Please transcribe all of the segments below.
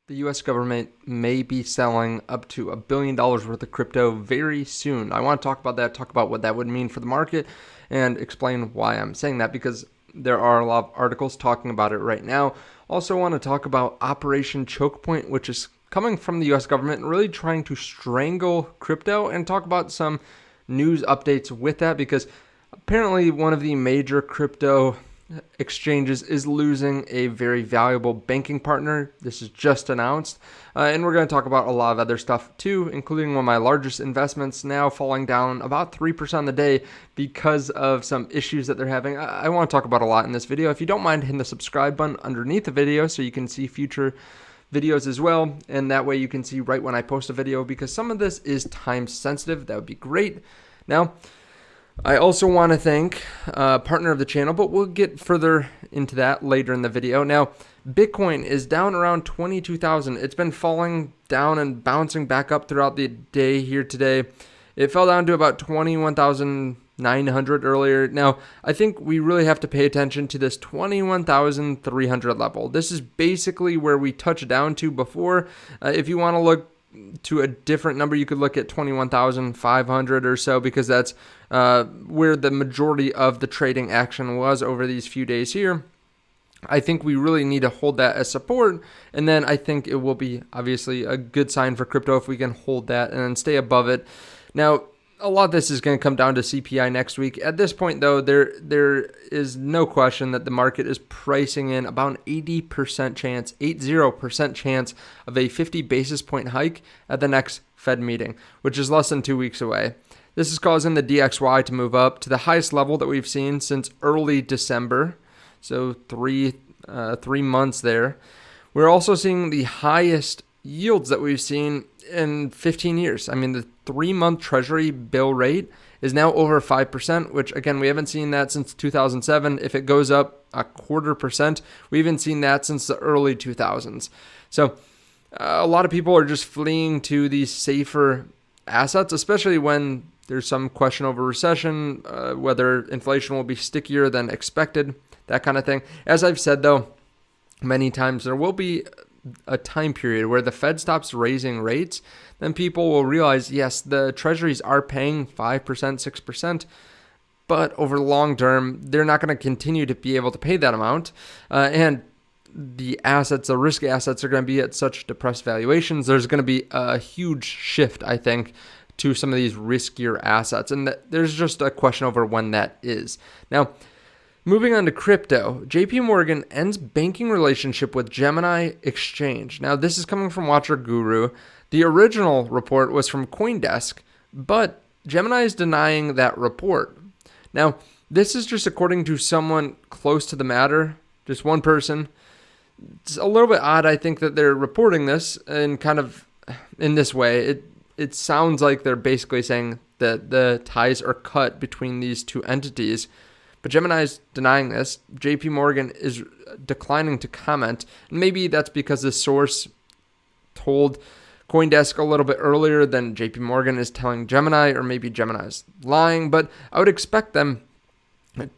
The US government may be selling up to $1 billion worth of crypto very soon. I want to talk about that, talk about what that would mean for the market, and explain why I'm saying that, because there are a lot of articles talking about it right now. Also want to talk about Operation Choke Point, which is coming from the US government and really trying to strangle crypto, and talk about some news updates with that, because apparently one of the major crypto exchanges is losing a very valuable banking partner. This is just announced. And we're going to talk about a lot of other stuff too, including one of my largest investments now falling down about 3% on the day because of some issues that they're having. I want to talk about a lot in this video. If you don't mind hitting the subscribe button underneath the video so you can see future videos as well, and that way you can see right when I post a video, because some of this is time sensitive. That would be great. Now, I also want to thank a partner of the channel, but we'll get further into that later in the video. Now, Bitcoin is down around 22,000. It's been falling down and bouncing back up throughout the day here today. It fell down to about 21,900 earlier. Now, I think we really have to pay attention to this 21,300 level. This is basically where we touched down to before. If you want to look to a different number, you could look at 21,500 or so, because that's where the majority of the trading action was over these few days here. I think we really need to hold that as support, and then I think it will be obviously a good sign for crypto if we can hold that and then stay above it. Now, a lot of this is going to come down to CPI next week. At this point, though, there is no question that the market is pricing in about an 80% chance, 80% chance of a 50 basis point hike at the next Fed meeting, which is less than 2 weeks away. This is causing the DXY to move up to the highest level that we've seen since early December, so three months there. We're also seeing the highest yields that we've seen in 15 years. I mean, the 3-month Treasury bill rate is now over 5%, which again, we haven't seen that since 2007. If it goes up 0.25%, we haven't seen that since the early 2000s. So a lot of people are just fleeing to these safer assets, especially when there's some question over recession, whether inflation will be stickier than expected, that kind of thing. As I've said, though, many times, there will be a time period where the Fed stops raising rates. Then people will realize, yes, the treasuries are paying 5%, 6%, but over the long term, they're not going to continue to be able to pay that amount. And the assets, the risk assets, are going to be at such depressed valuations. There's going to be a huge shift, I think, to some of these riskier assets. And there's just a question over when that is. Now, moving on to crypto, JP Morgan ends banking relationship with Gemini Exchange. Now, this is coming from Watcher Guru. The original report was from CoinDesk, but Gemini is denying that report. Now, this is just according to someone close to the matter, just one person. It's a little bit odd, I think, that they're reporting this in kind of in this way. It sounds like they're basically saying that the ties are cut between these two entities. But Gemini is denying this. JP Morgan is declining to comment. Maybe that's because the source told CoinDesk a little bit earlier than JP Morgan is telling Gemini, or maybe Gemini is lying. But I would expect them,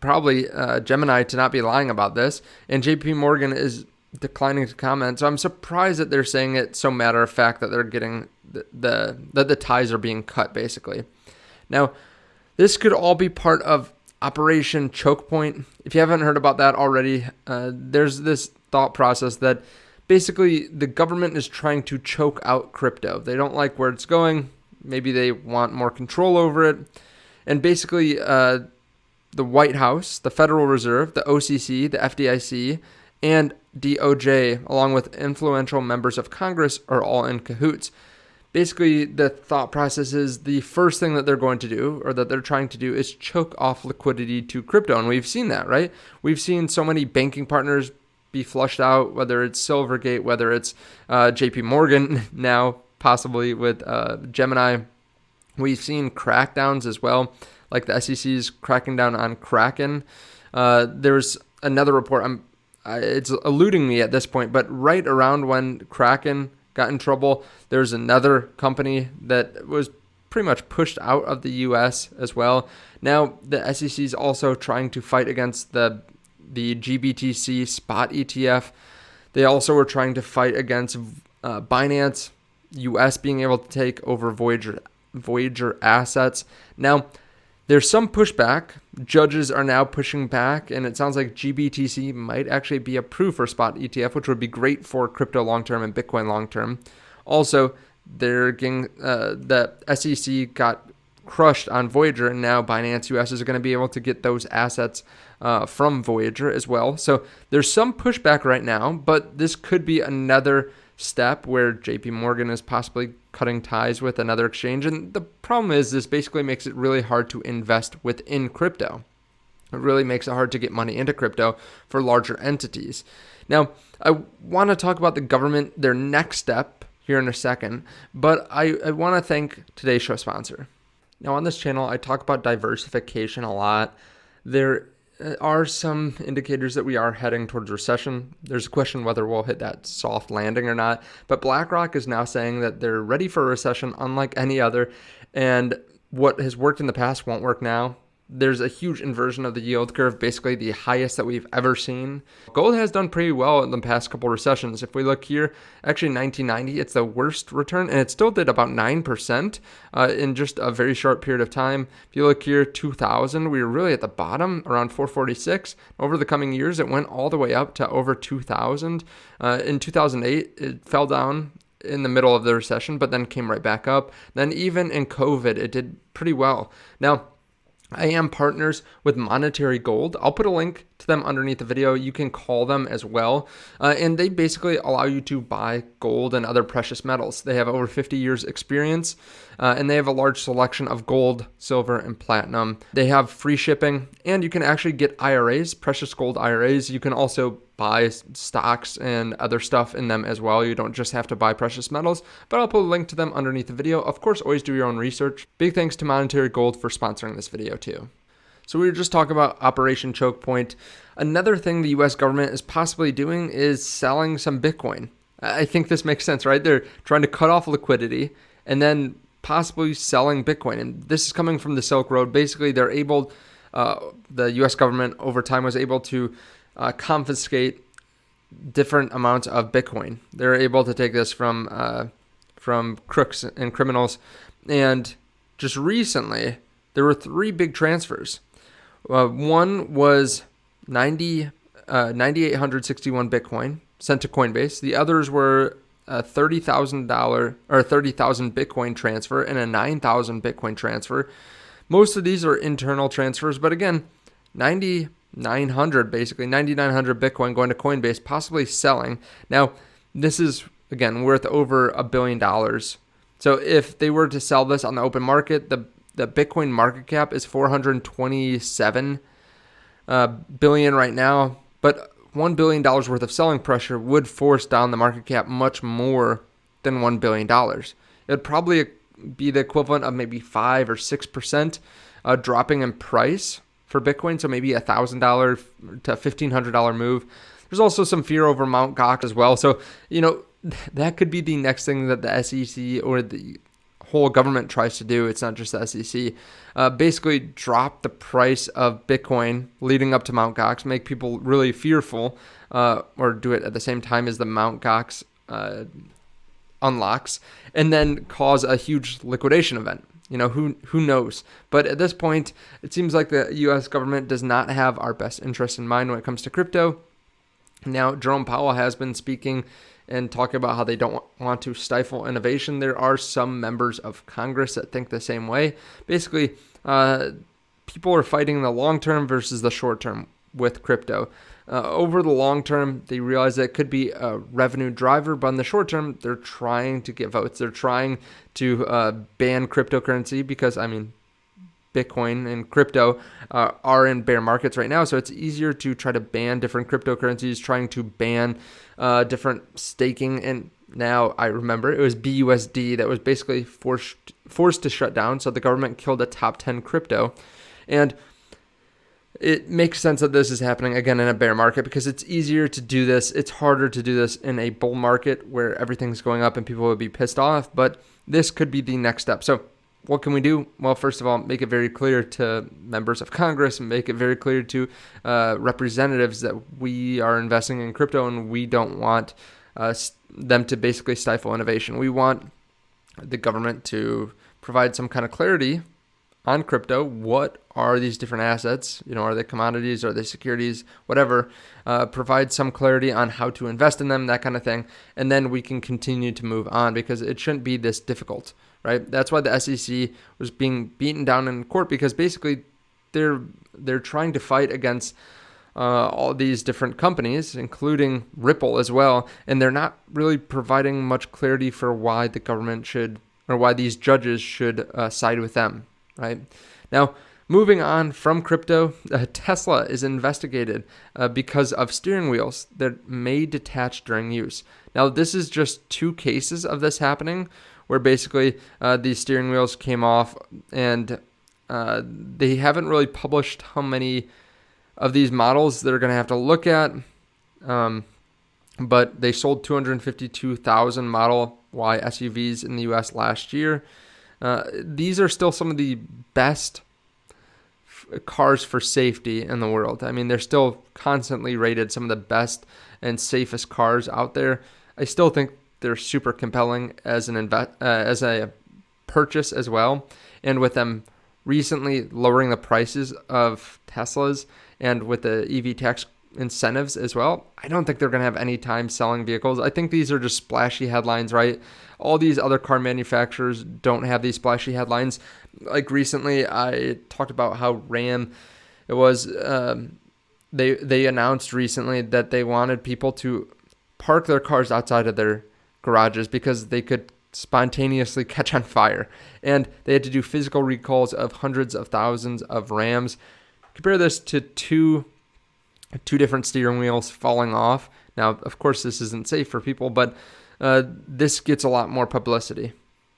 probably Gemini, to not be lying about this. And JP Morgan is declining to comment. So I'm surprised that they're saying it so matter of fact that they're getting that the ties are being cut, basically. Now, this could all be part of Operation Choke Point. If you haven't heard about that already, there's this thought process that basically the government is trying to choke out crypto. They don't like where it's going. Maybe they want more control over it. And basically, the White House, the Federal Reserve, the OCC, the FDIC, and DOJ, along with influential members of Congress, are all in cahoots. Basically, the thought process is the first thing that they're going to do, or that they're trying to do, is choke off liquidity to crypto. And we've seen that, right? We've seen so many banking partners be flushed out, whether it's Silvergate, whether it's JP Morgan now, possibly with Gemini. We've seen crackdowns as well, like the SEC's cracking down on Kraken. There's another report, it's eluding me at this point, but right around when Kraken got in trouble, there's another company that was pretty much pushed out of the US as well. Now, the SEC is also trying to fight against the GBTC spot ETF. They also were trying to fight against Binance US being able to take over Voyager assets. Now, there's some pushback. Judges are now pushing back, and it sounds like GBTC might actually be approved for spot ETF, which would be great for crypto long-term and Bitcoin long-term. Also, they're getting the SEC got crushed on Voyager, and now Binance US is going to be able to get those assets from Voyager as well. So there's some pushback right now, but this could be another step where JP Morgan is possibly cutting ties with another exchange. And the problem is this basically makes it really hard to invest within crypto. It really makes it hard to get money into crypto for larger entities. Now, I want to talk about the government, their next step here in a second, but I want to thank today's show sponsor. Now, on this channel, I talk about diversification a lot. There are some indicators that we are heading towards recession. There's a question whether we'll hit that soft landing or not, but BlackRock is now saying that they're ready for a recession unlike any other, and what has worked in the past won't work now. There's a huge inversion of the yield curve, basically the highest that we've ever seen. Gold has done pretty well in the past couple recessions. If we look here, actually 1990, it's the worst return, and it still did about 9% in just a very short period of time. If you look here, 2000, we were really at the bottom, around 446. Over the coming years, it went all the way up to over 2000. In 2008, it fell down in the middle of the recession, but then came right back up. Then even in COVID, it did pretty well. Now, I am partners with Monetary Gold. I'll put a link to them underneath the video. You can call them as well. And they basically allow you to buy gold and other precious metals. They have over 50 years experience, and they have a large selection of gold, silver, and platinum. They have free shipping, and you can actually get IRAs, precious gold IRAs. You can also buy stocks and other stuff in them as well. You don't just have to buy precious metals, but I'll put a link to them underneath the video. Of course, always do your own research. Big thanks to Monetary Gold for sponsoring this video too. So we were just talking about Operation Choke Point. Another thing the US government is possibly doing is selling some Bitcoin. I think this makes sense, right? They're trying to cut off liquidity and then possibly selling Bitcoin. And this is coming from the Silk Road. Basically, they're able, the US government over time was able to confiscate different amounts of Bitcoin. They're able to take this from crooks and criminals. And just recently, there were 3 big transfers. One was 9,861 Bitcoin sent to Coinbase. The others were a $30,000 or 30,000 Bitcoin transfer and a 9,000 Bitcoin transfer. Most of these are internal transfers, but again, 9,900 Bitcoin going to Coinbase, possibly selling. Now, this is, again, worth over $1 billion. So if they were to sell this on the open market, the Bitcoin market cap is 427 billion right now, but $1 billion worth of selling pressure would force down the market cap much more than $1 billion. It would probably be the equivalent of maybe 5 or 6% dropping in price for Bitcoin, so maybe $1,000 to $1,500 move. There's also some fear over Mt. Gox as well. So, that could be the next thing that the SEC or the whole government tries to do. It's not just the SEC. Basically drop the price of Bitcoin leading up to Mt. Gox, make people really fearful, or do it at the same time as the Mt. Gox unlocks, and then cause a huge liquidation event. Who knows? But at this point, it seems like the U.S. government does not have our best interests in mind when it comes to crypto. Now, Jerome Powell has been speaking and talking about how they don't want to stifle innovation. There are some members of Congress that think the same way. Basically, people are fighting the long term versus the short term with crypto. Over the long term, they realize that it could be a revenue driver, but in the short term, they're trying to get votes. They're trying to ban cryptocurrency because, Bitcoin and crypto are in bear markets right now, so it's easier to try to ban different cryptocurrencies, trying to ban different staking. And now I remember it was BUSD that was basically forced to shut down, so the government killed a top 10 crypto. And it makes sense that this is happening again in a bear market because it's easier to do this. It's harder to do this in a bull market where everything's going up and people would be pissed off, but this could be the next step. So what can we do? Well, first of all, make it very clear to members of Congress and make it very clear to representatives that we are investing in crypto and we don't want them to basically stifle innovation. We want the government to provide some kind of clarity on crypto. What are these different assets? Are they commodities? Are they securities? Whatever. Provide some clarity on how to invest in them, that kind of thing. And then we can continue to move on, because it shouldn't be this difficult, right? That's why the SEC was being beaten down in court, because basically they're trying to fight against all these different companies, including Ripple as well. And they're not really providing much clarity for why the government should, or why these judges should side with them, right? Now, moving on from crypto, Tesla is investigated because of steering wheels that may detach during use. Now, this is just 2 cases of this happening, where basically these steering wheels came off, and they haven't really published how many of these models they're going to have to look at. But they sold 252,000 Model Y SUVs in the US last year. These are still some of the best cars for safety in the world. I mean, they're still constantly rated some of the best and safest cars out there. I still think they're super compelling as as a purchase as well. And with them recently lowering the prices of Teslas, and with the EV tax incentives as well, I don't think they're going to have any time selling vehicles. I think these are just splashy headlines, right? All these other car manufacturers don't have these splashy headlines. Like recently, I talked about how Ram, it was, they announced recently that they wanted people to park their cars outside of their garages because they could spontaneously catch on fire. And they had to do physical recalls of hundreds of thousands of Rams. Compare this to two different steering wheels falling off. Now, of course, this isn't safe for people, but this gets a lot more publicity.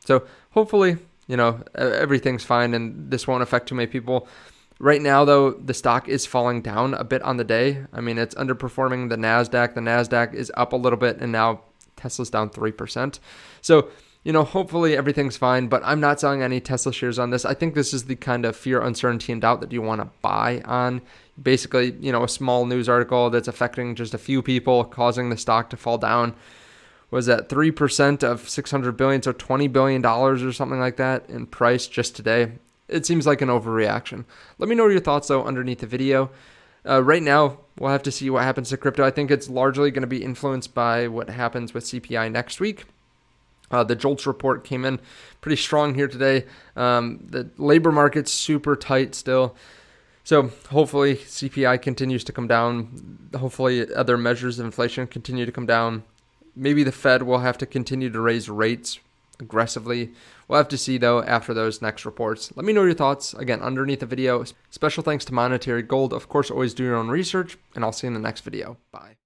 So hopefully, everything's fine and this won't affect too many people. Right now, though, the stock is falling down a bit on the day. I mean, it's underperforming the NASDAQ. The NASDAQ is up a little bit, and now Tesla's down 3%. So, hopefully everything's fine, but I'm not selling any Tesla shares on this. I think this is the kind of fear, uncertainty, and doubt that you want to buy on. Basically, a small news article that's affecting just a few people, causing the stock to fall down. Was that 3% of 600 billion, so $20 billion or something like that in price just today? It seems like an overreaction. Let me know your thoughts, though, underneath the video. Right now, we'll have to see what happens to crypto. I think it's largely going to be influenced by what happens with CPI next week. The JOLTS report came in pretty strong here today. The labor market's super tight still. So hopefully CPI continues to come down. Hopefully other measures of inflation continue to come down. Maybe the Fed will have to continue to raise rates aggressively. We'll have to see, though, after those next reports. Let me know your thoughts, again, underneath the video. Special thanks to Monetary Gold. Of course, always do your own research, and I'll see you in the next video. Bye.